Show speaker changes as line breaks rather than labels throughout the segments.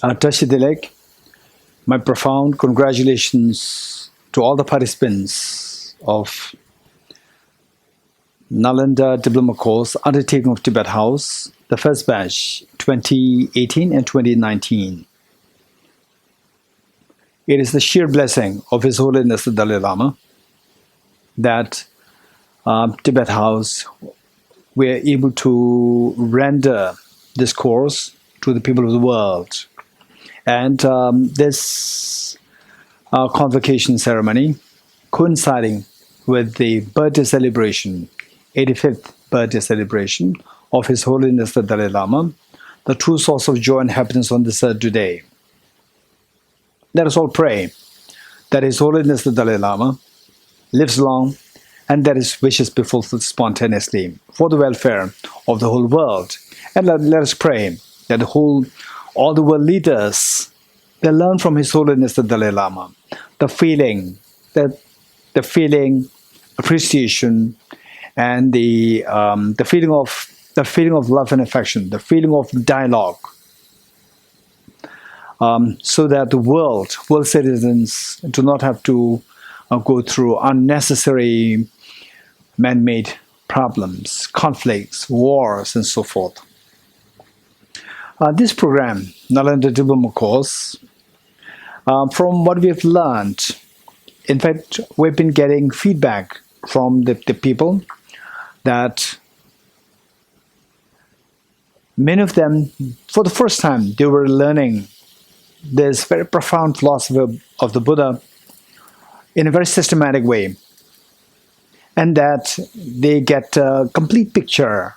Tashidilek, my profound congratulations to all the participants of Nalanda Diploma Course Undertaking of Tibet House, the first batch, 2018 and 2019. It is the sheer blessing of His Holiness the Dalai Lama that Tibet House we are able to render this course to the people of the world. And this convocation ceremony coinciding with the birthday celebration, 85th birthday celebration of His Holiness the Dalai Lama, the true source of joy and happiness on this earth today. Let us all pray that His Holiness the Dalai Lama lives long and that his wishes be fulfilled spontaneously for the welfare of the whole world. And let us pray that all the world leaders, they learn from His Holiness the Dalai Lama the feeling, appreciation, and the feeling of love and affection, the feeling of dialogue, so that the world citizens do not have to go through unnecessary man-made problems, conflicts, wars, and so forth. This program, Nalanda Diploma Course, from what we have learned, in fact, we've been getting feedback from the people that many of them, for the first time, they were learning this very profound philosophy of the Buddha in a very systematic way, and that they get a complete picture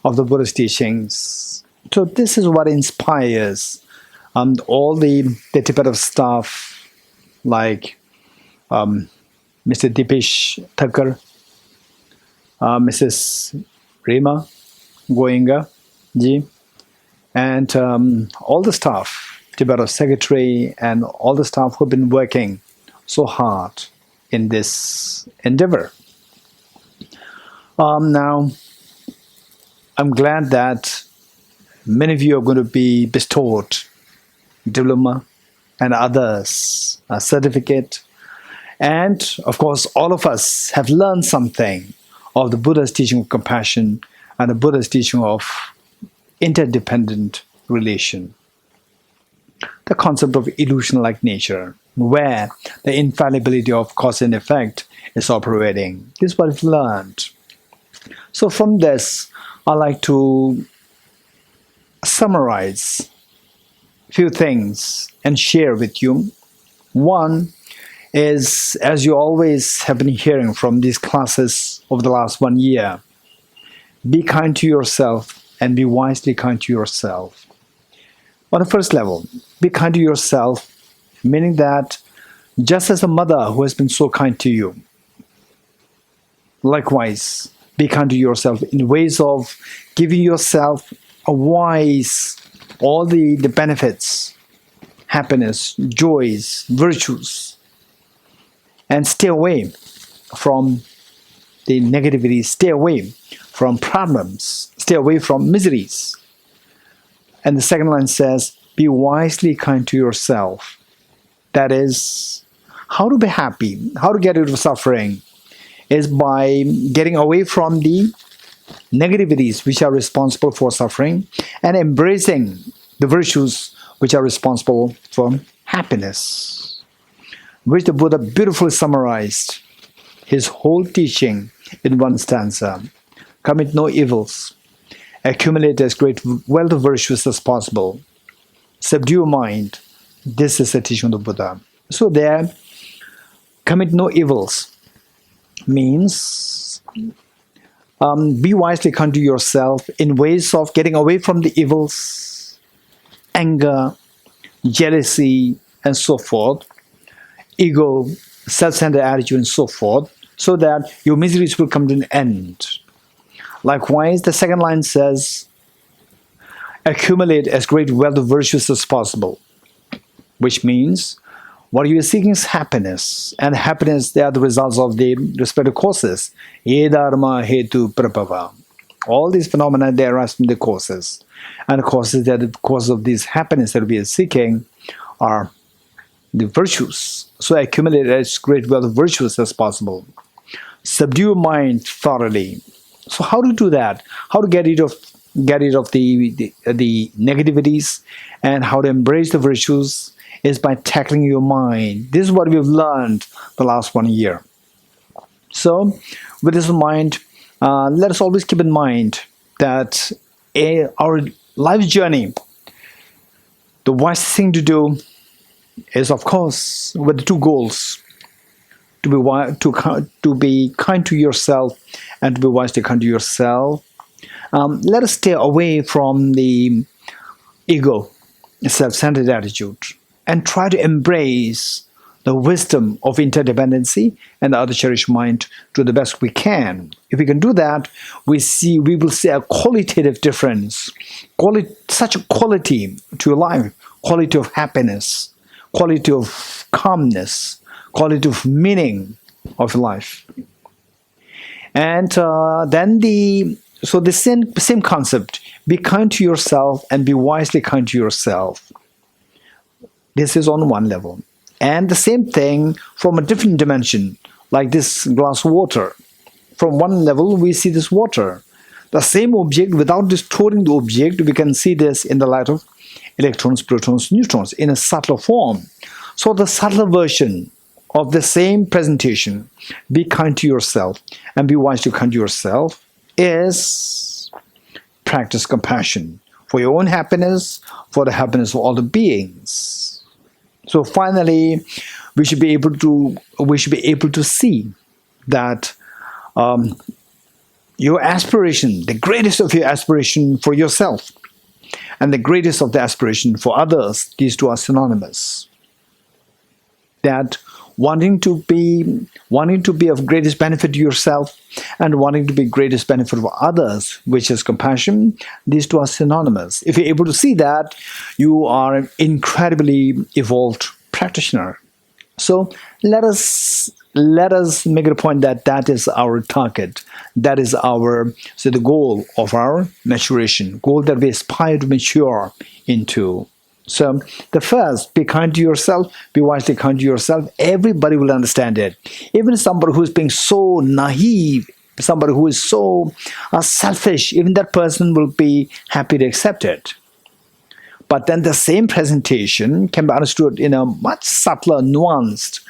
of the Buddha's teachings. So this is what inspires all the Tibetan staff like Mr. Dipesh Thakur, Mrs. Rima Goenga ji, and all the staff, Tibetan secretary, and all the staff who have been working so hard in this endeavor. Now, I'm glad that many of you are going to be bestowed diploma and others a certificate. And of course, all of us have learned something of the Buddha's teaching of compassion and the Buddha's teaching of interdependent relation. The concept of illusion-like nature, where the infallibility of cause and effect is operating. This is what I've learned. So from this, I'd like to summarize a few things and share with you. One is, as you always have been hearing from these classes over the last 1 year, be kind to yourself and be wisely kind to yourself. On the first level, be kind to yourself, meaning that just as a mother who has been so kind to you, likewise, be kind to yourself in ways of giving yourself a wise, all the benefits, happiness, joys, virtues, and stay away from the negativity, stay away from problems, stay away from miseries. And the second line says, be wisely kind to yourself. That is, how to be happy, how to get rid of suffering, is by getting away from the negativities which are responsible for suffering and embracing the virtues which are responsible for happiness, which the Buddha beautifully summarized his whole teaching in one stanza. Commit no evils, accumulate as great wealth of virtues as possible, subdue your mind. This is the teaching of the Buddha. So there, commit no evils means be wisely kind to yourself in ways of getting away from the evils, anger, jealousy, and so forth, ego, self-centered attitude, and so forth, so that your miseries will come to an end. Likewise, the second line says, accumulate as great wealth of virtues as possible, which means what you are seeking is happiness, and happiness, they are the results of the respective causes. Ye dharma hetu prabhava. All these phenomena, they arise from the causes. And the causes that the cause of this happiness that we are seeking are the virtues. So accumulate as great wealth of virtues as possible. Subdue your mind thoroughly. So how to do that? How to get rid of the negativities, and how to embrace the virtues is by tackling your mind. This is what we've learned the last 1 year. So with this in mind, let us always keep in mind that our life journey, the wisest thing to do is, of course, with the two goals: to be kind to yourself and to be wisely kind to yourself. Let us stay away from the ego, self-centered attitude, and try to embrace the wisdom of interdependency and the other cherished mind to the best we can. If we can do that, we will see a qualitative difference, such a quality to your life, quality of happiness, quality of calmness, quality of meaning of life. And then the same concept: be kind to yourself and be wisely kind to yourself. This is on one level. And the same thing from a different dimension, like this glass of water. From one level, we see this water. The same object, without distorting the object, we can see this in the light of electrons, protons, neutrons, in a subtle form. So the subtle version of the same presentation, be kind to yourself and be wise to kind to yourself, is practice compassion for your own happiness, for the happiness of all the beings. So finally, we should be able to see that your aspiration, the greatest of your aspiration for yourself, and the greatest of the aspiration for others, these two are synonymous. That wanting to be of greatest benefit to yourself and wanting to be greatest benefit for others, which is compassion, these two are synonymous. If you're able to see that, you are an incredibly evolved practitioner. So let us make it a point that that is our target. That is the goal of our maturation, goal that we aspire to mature into. So the first, be kind to yourself, be wisely kind to yourself. Everybody will understand it. Even somebody who is being so naive, somebody who is so selfish, even that person will be happy to accept it. But then the same presentation can be understood in a much subtler, nuanced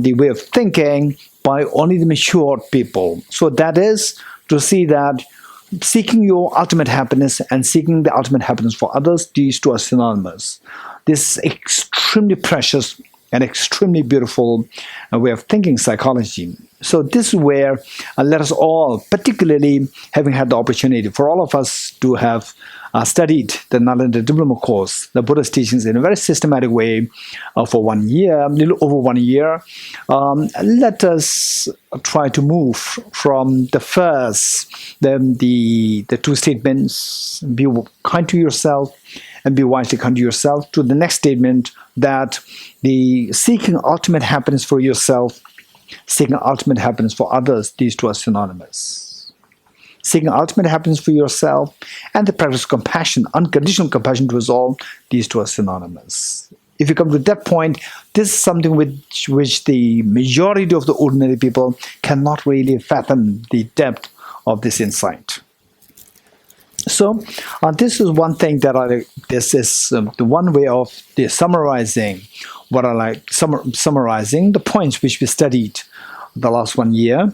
the way of thinking by only the mature people. So that is to see that seeking your ultimate happiness and seeking the ultimate happiness for others, these two are synonymous. This is extremely precious and extremely beautiful way of thinking psychology. So this is where let us all, particularly having had the opportunity for all of us to have studied the Nalanda Diploma course, the Buddha's teachings in a very systematic way for 1 year, a little over 1 year, let us try to move from the first, the two statements, be kind to yourself and be wisely kind to yourself, to the next statement that the seeking ultimate happiness for yourself, seeking ultimate happiness for others, these two are synonymous. Seeking ultimate happiness for yourself and the practice of compassion, unconditional compassion to us all, these two are synonymous. If you come to that point, this is something which the majority of the ordinary people cannot really fathom the depth of this insight. So this is one thing that this is the one way of summarizing what I like, summarizing the points which we studied the last 1 year.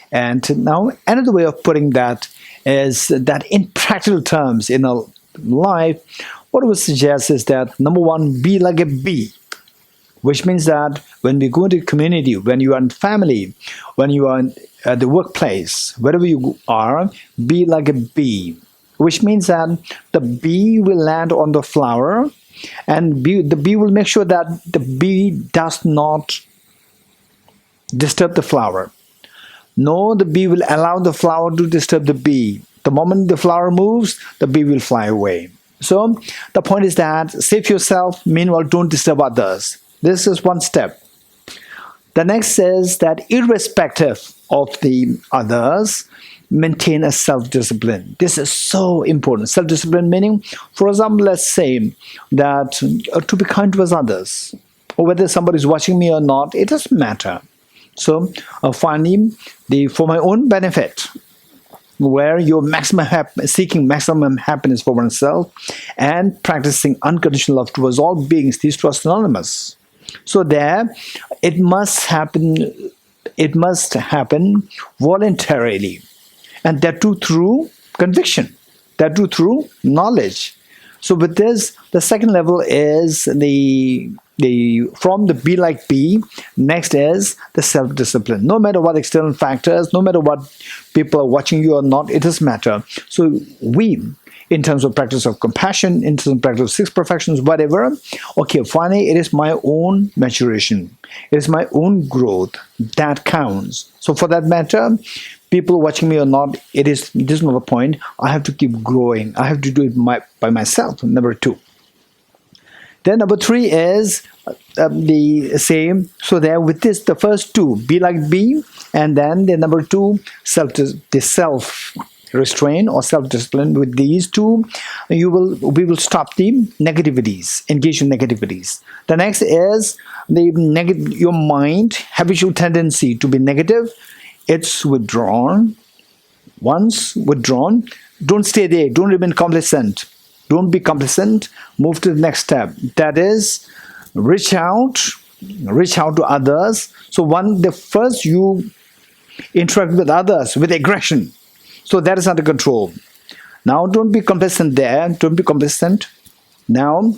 And now another way of putting that is that in practical terms in a life, what I would suggest is that number one, be like a bee, which means that when we go into community, when you are in family, when you are at the workplace, wherever you are, be like a bee, which means that the bee will land on the flower and the bee will make sure that the bee does not disturb the flower. No, the bee will allow the flower to disturb the bee. The moment the flower moves, the bee will fly away. So the point is that save yourself, meanwhile don't disturb others. This is one step. The next is that irrespective of the others, maintain a self-discipline. This is so important. Self-discipline meaning, for example, let's say that to be kind towards others, or whether somebody is watching me or not, it doesn't matter. So finally, for my own benefit, where you're seeking maximum happiness for oneself and practicing unconditional love towards all beings, these two are synonymous. So there, it must happen voluntarily, and that too through conviction, that too through knowledge. So with this, the second level is from the be like be. Next is the self-discipline. No matter what external factors, no matter what people are watching you or not, it doesn't matter. So we, in terms of practice of compassion, in terms of practice of six perfections, whatever, okay, finally it is my own maturation. It is my own growth that counts. So for that matter, people watching me or not, this is not the point. I have to keep growing. I have to do it by myself, number two. Then number three is the same. So there with this, the first two, be like be, and then the number two, self-restraint or self-discipline. With these two, we will stop the negativities, engage in negativities. The next is your mind, habitual tendency to be negative. It's withdrawn. Once withdrawn, don't stay there. Don't remain complacent. Don't be complacent. Move to the next step. That is, reach out to others. So first you interact with others with aggression. So that is under control. Now don't be complacent there. Don't be complacent. Now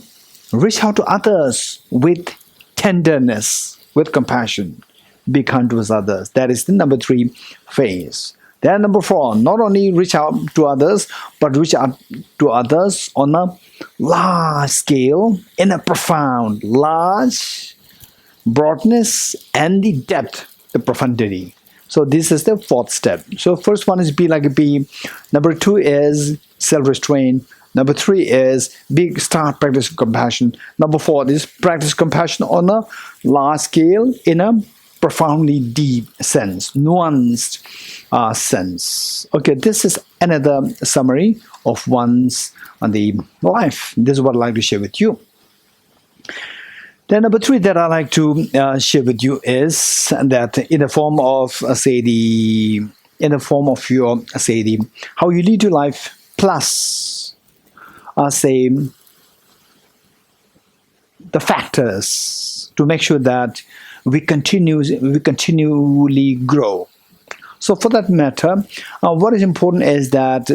reach out to others with tenderness, with compassion. Be kind towards others. That is the number three phase. Then number four, not only reach out to others, but reach out to others on a large scale, in a profound, large broadness and the depth, the profundity. So this is the fourth step. So first one is be like a bee. Number two is self-restraint. Number three is start practice compassion. Number four is practice compassion on a large scale, in a profoundly deep sense, nuanced sense. Okay, this is another summary of one's the life. This is what I'd like to share with you. Then number three that I like to share with you is that in the form of how you lead your life plus the factors to make sure that we continually grow. So for that matter, what is important is that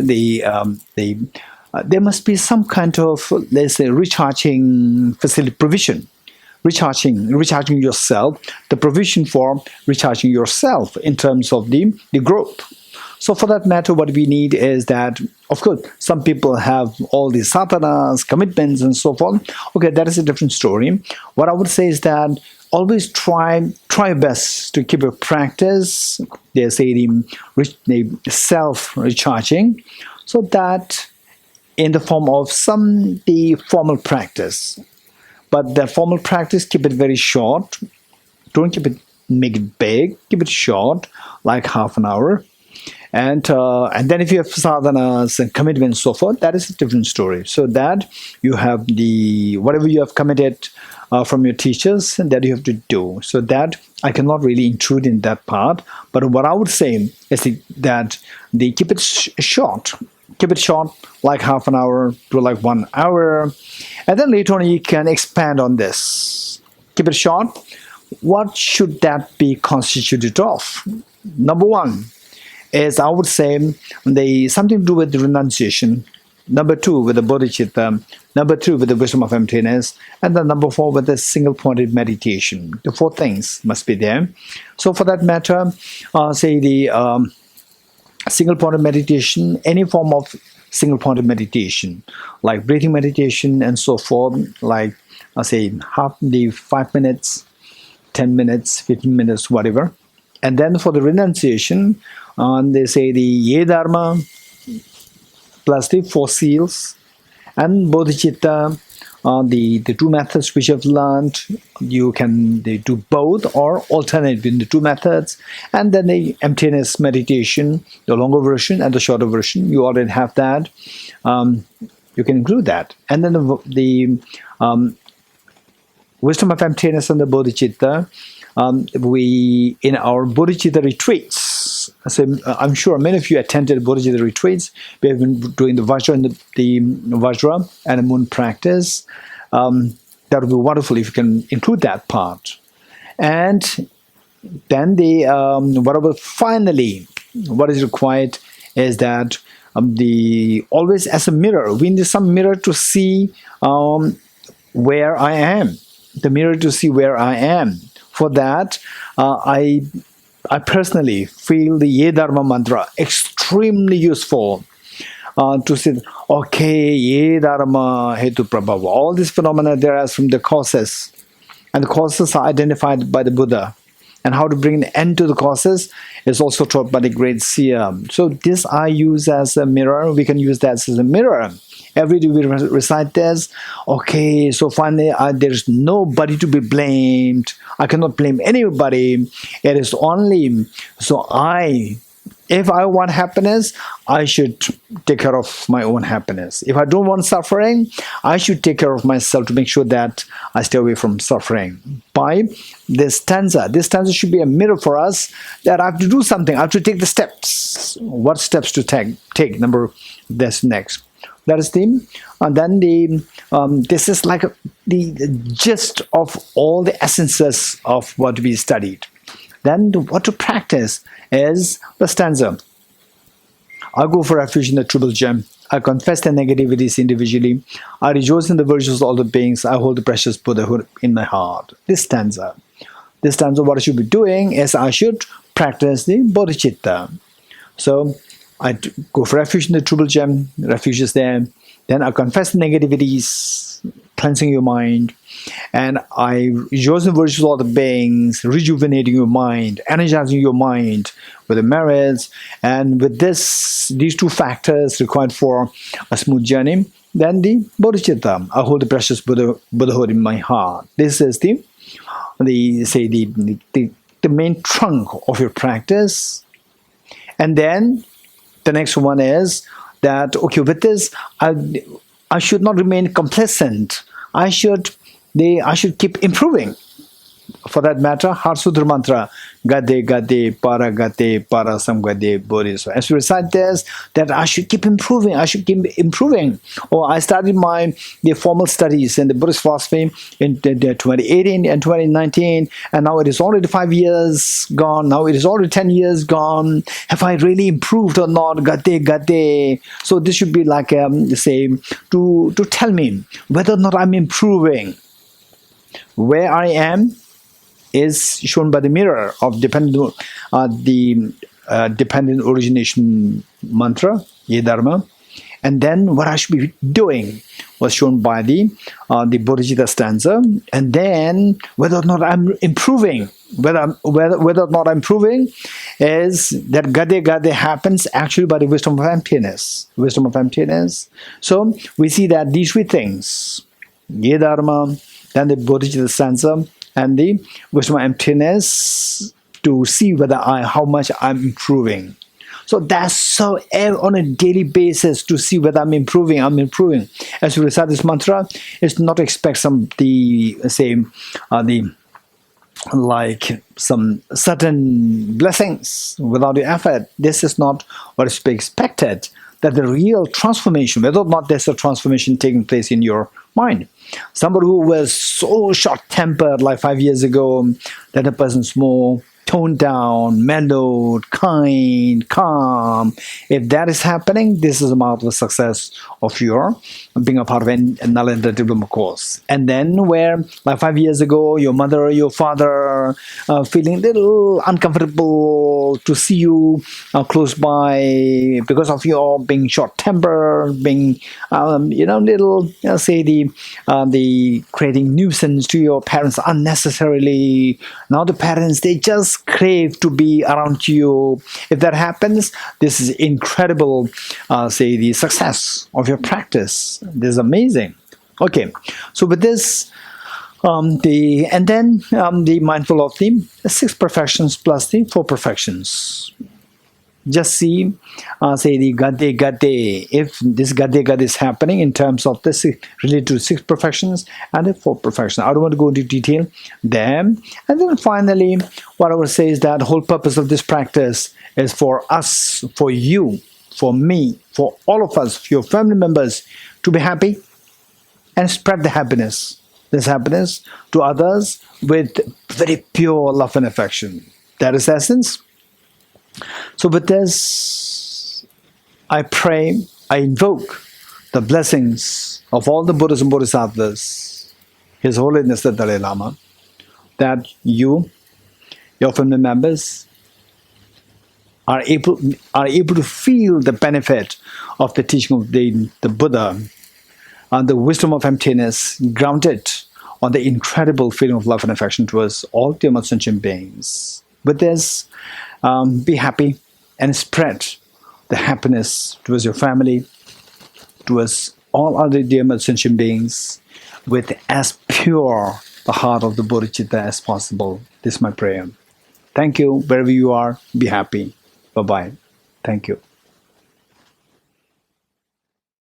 there must be some kind of, let's say, recharging facility provision. Recharging yourself, the provision for recharging yourself in terms of the growth. So for that matter, what we need is that, of course, some people have all these sadhanas, commitments, and so forth. Okay, that is a different story. What I would say is that always try your best to keep a practice, they say the self-recharging, so that in the form of the formal practice. But the formal practice, keep it very short. Don't make it big. Keep it short, like half an hour. And then if you have sadhanas and commitments and so forth, that is a different story. So that you have whatever you have committed from your teachers, and that you have to do. So that I cannot really intrude in that part. But what I would say is that they keep it short. Keep it short, like half an hour to like 1 hour. And then later on you can expand on this. Keep it short. What should that be constituted of? Number one is, I would say, something to do with renunciation. Number two, with the bodhicitta. Number three, with the wisdom of emptiness. And then number four, with the single-pointed meditation. The four things must be there. So for that matter, single-pointed meditation, any form of single-pointed meditation, like breathing meditation and so forth, like half the 5 minutes, 10 minutes, 15 minutes, whatever. And then for the renunciation, they say the Ye Dharma plus the four seals, and bodhicitta the two methods which I've learned. You can do both or alternate between the two methods. And then the emptiness meditation, the longer version and the shorter version, you already have that. You can include that. And then the wisdom of emptiness and the bodhicitta, we in our bodhicitta retreats. So I'm sure many of you attended bodhicitta retreats. We have been doing the Vajra and the Vajra and the moon practice. That would be wonderful if you can include that part. And then finally, what is required is that always as a mirror, we need some mirror to see where I am. The mirror to see where I am. For that, I personally feel the Ye Dharma mantra extremely useful to say, okay, Ye Dharma Hetu Prabhava. All these phenomena derive from the causes. And the causes are identified by the Buddha. And how to bring an end to the causes is also taught by the great seer. So this I use as a mirror. We can use that as a mirror. Every day we recite this. Okay, so finally there's nobody to be blamed. I cannot blame anybody. It is only, so if I want happiness, I should take care of my own happiness. If I don't want suffering, I should take care of myself to make sure that I stay away from suffering. By this stanza should be a mirror for us that I have to do something. I have to take the steps. What steps to take? This next. That is the, and then this is like the gist of all the essences of what we studied. Then what to practice is the stanza. I go for refuge in the triple gem. I confess the negativities individually. I rejoice in the virtues of all the beings. I hold the precious Buddhahood in my heart. This stanza, what I should be doing is I should practice the bodhicitta. So I go for refuge in the triple gem. Refuge is there. Then I confess the negativities, cleansing your mind. And I rejoice in the virtues of all the beings, rejuvenating your mind, energizing your mind with the merits. And with these two factors required for a smooth journey, then the bodhicitta. I hold the precious Buddhahood in my heart. This is the main trunk of your practice. And then the next one is that, okay, with this, I should not remain complacent. I should keep improving. For that matter, Heart Sutra mantra, Gade Gade Para Gade Para Samgade Bodhisattva. As we recite this, that I should keep improving. I should keep improving. I started the formal studies in the Buddhist philosophy in 2018 and 2019, and now it is already 5 years gone. Now it is already 10 years gone. Have I really improved or not? Gade Gade. So this should be like to tell me whether or not I'm improving. Where I am is shown by the mirror of dependent origination mantra, Ye Dharma. And then what I should be doing was shown by the bodhicitta stanza. And then whether or not I'm improving, whether or not I'm improving is that Gade Gade happens actually by the wisdom of emptiness. Wisdom of emptiness. So we see that these three things, Ye Dharma, then the bodhicitta stanza, and the wisdom of emptiness, to see how much I'm improving. So that's so on a daily basis to see whether I'm improving. As we recite this mantra, it's not to expect some certain blessings without the effort. This is not what is to be expected. That the real transformation, whether or not there's a transformation taking place in your mind. Somebody who was so short-tempered like 5 years ago, that a person's more toned down, mellowed, kind, calm. If that is happening, this is a marvelous success of your being a part of a Nalanda diploma course. And then where, like 5 years ago, your mother or your father feeling a little uncomfortable to see you close by because of your being short-tempered, being the creating nuisance to your parents unnecessarily. Now the parents, they just crave to be around you. If that happens, this is incredible, the success of your practice. This is amazing. Okay, so with this, the mindful of the 6 perfections plus the 4 perfections. Just see, say the gade gade. If this gade gade is happening in terms of this related to 6 perfections and the 4 perfections, I don't want to go into detail there. And then finally, what I would say is that the whole purpose of this practice is for us, for you, for me, for all of us, your family members, to be happy and spread the happiness, this happiness to others with very pure love and affection. That is the essence. So with this, I pray, I invoke the blessings of all the Buddhas and Bodhisattvas, His Holiness the Dalai Lama, that you, your family members, are able to feel the benefit of the teaching of the Buddha and the wisdom of emptiness grounded on the incredible feeling of love and affection towards all human sentient beings. With this, be happy and spread the happiness towards your family, towards all other dear sentient beings, with as pure a heart of the Bodhicitta as possible. This is my prayer. Thank you. Wherever you are, be happy. Bye-bye. Thank you.